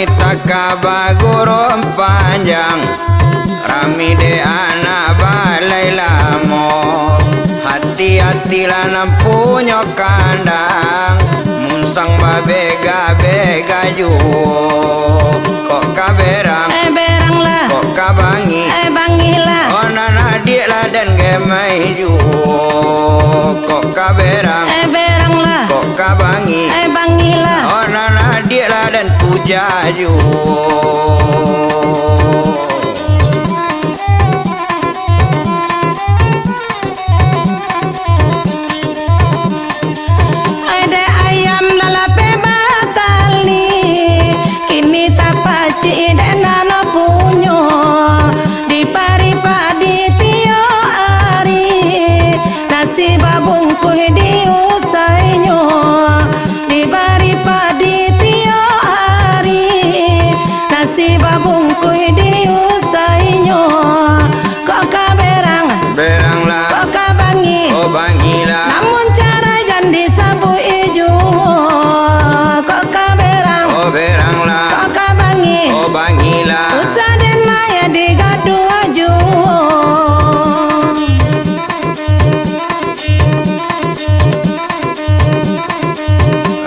Ramita kabagurum panjang, rami de anak balai lamo. Hati-hati lanam punya kandang, munsang babega-bega juo. Kok kaberang, berang lah. kok kabangi, Bangi lah. oh nana dia lah dan gemai juo. Kok kaberang, Berang lah. kok kabangi, Bangi lah. oh nana dia lah dan puja juo. Ada ayam lalape batali, kini tapaci dan nana punyo. Di pari padi tio ari, nasi babungku di usainya. Di pari padi tio ari, nasi babungku di usainya. Kok kaberang, Berang lah, kok kabangi, oh bangi lah, namun cara jandi sabu ijo. Kok kaberang, oh berang lah, kok kabangi, oh bangi lah. usah denaya digadu aju.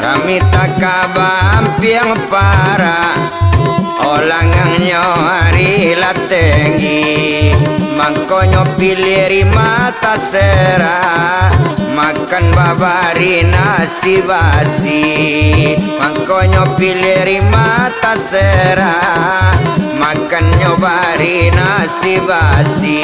Ramita kabampiang para, olangangnya hari latengi. Mangkonyo piliri mata sera, makan babari nasi basi. Mangkonyo piliri mata sera, makan nyobari nasi basi.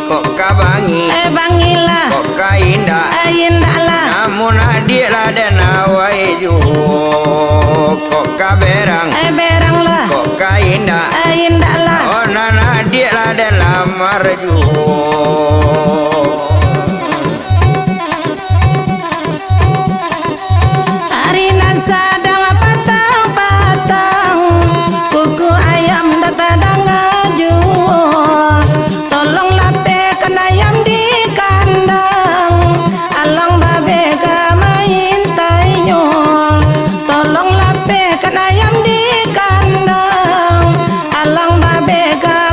Kok kabangi, Bangi lah, kok kainda, indah lah. namun adik lah dan awai juo. Kok kaberang, Berang lah, kok kainda, indah lah. oh nana adik lah dan lamar juo. Hari nan sadang patang-patang, kuku ayam datang ngaju. Tolong lapekan ayam di kandang, alang babe main tainyo. Tolong lapekan ayam di kandang, alang babe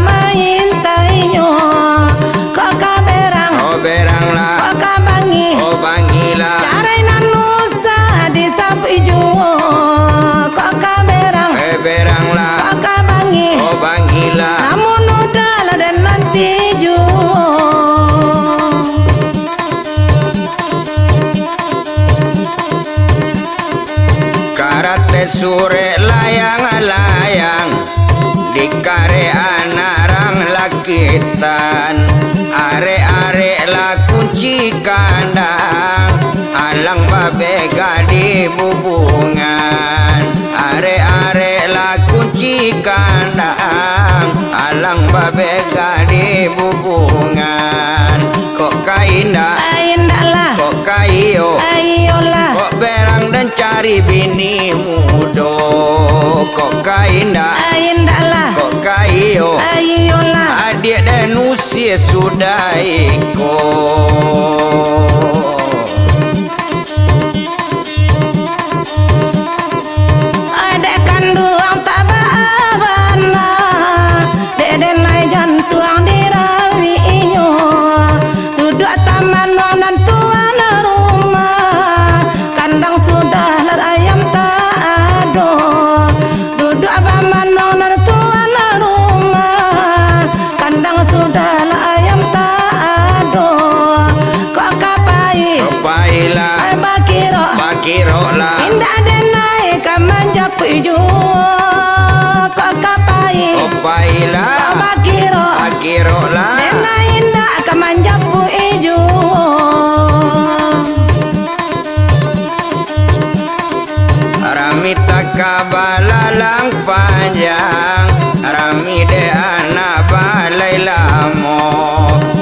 main tainyo. Kok kaberang, Oh berang lah, kok kabangi, oh bangi lah, carai nanusa di sapu ijo. Kok kaberang, berang lah, kok kabangi, oh bangi lah. namun udah lah dan nanti ju. Karate sore layang-layang, di kare anak rang lakitan. Are-are la kunci kandang, alang babe di bubungan. Are-are la kunci kandang, alang babe di bubungan. Kok kainda, Indah lah, kok kayo, ayolah, kok berang dan cari bini mudo. Kok kainda, indah lah, kok kayo, ayolah. adik dan usia sudah ikut. Ada kandung tak baabana, dede nai jantuang di rawiinyo. Duduk taman nonan tuan rumah, kandang sudah lar ayam tak ado. Duduk paman nonan tuan rumah, kandang sudah lar ayam tak ado. Kok kapai, Kepailah, bakiro, bakiro lah, indah denai kamanja puju. Kok kapai, kepailah, bakiro, bakiro lah. denai indah kamanja puju. Ramita kabalalang panjang, rami de anak balai lamo.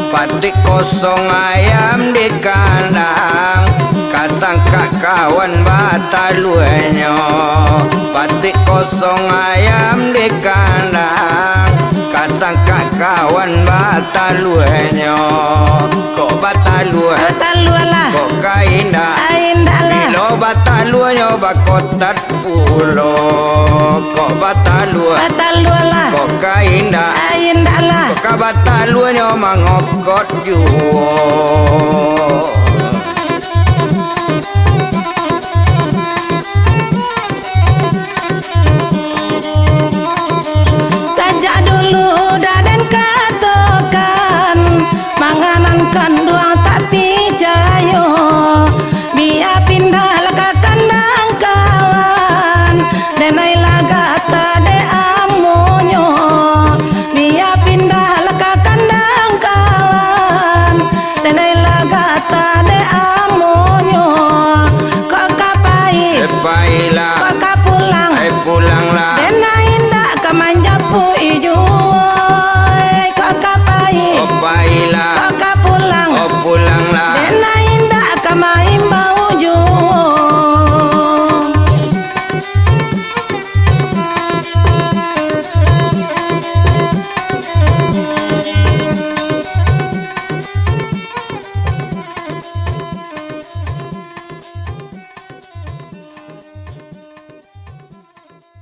Pati kosong ayam di kandang, kasangka kawan bataluenyo. Pati kosong ayam di kandang, kasangka kawan bataluenyo. Kok batalue, Talua lah, kok kainda, indah lah, bilo bataluenyo bakotat pulo kok batalua Batalua kok kainda Indah lah kok kabatalua nyo mangokot juo Sajak dulu daden katokan manganan kan doang tak pijayo Biar pindah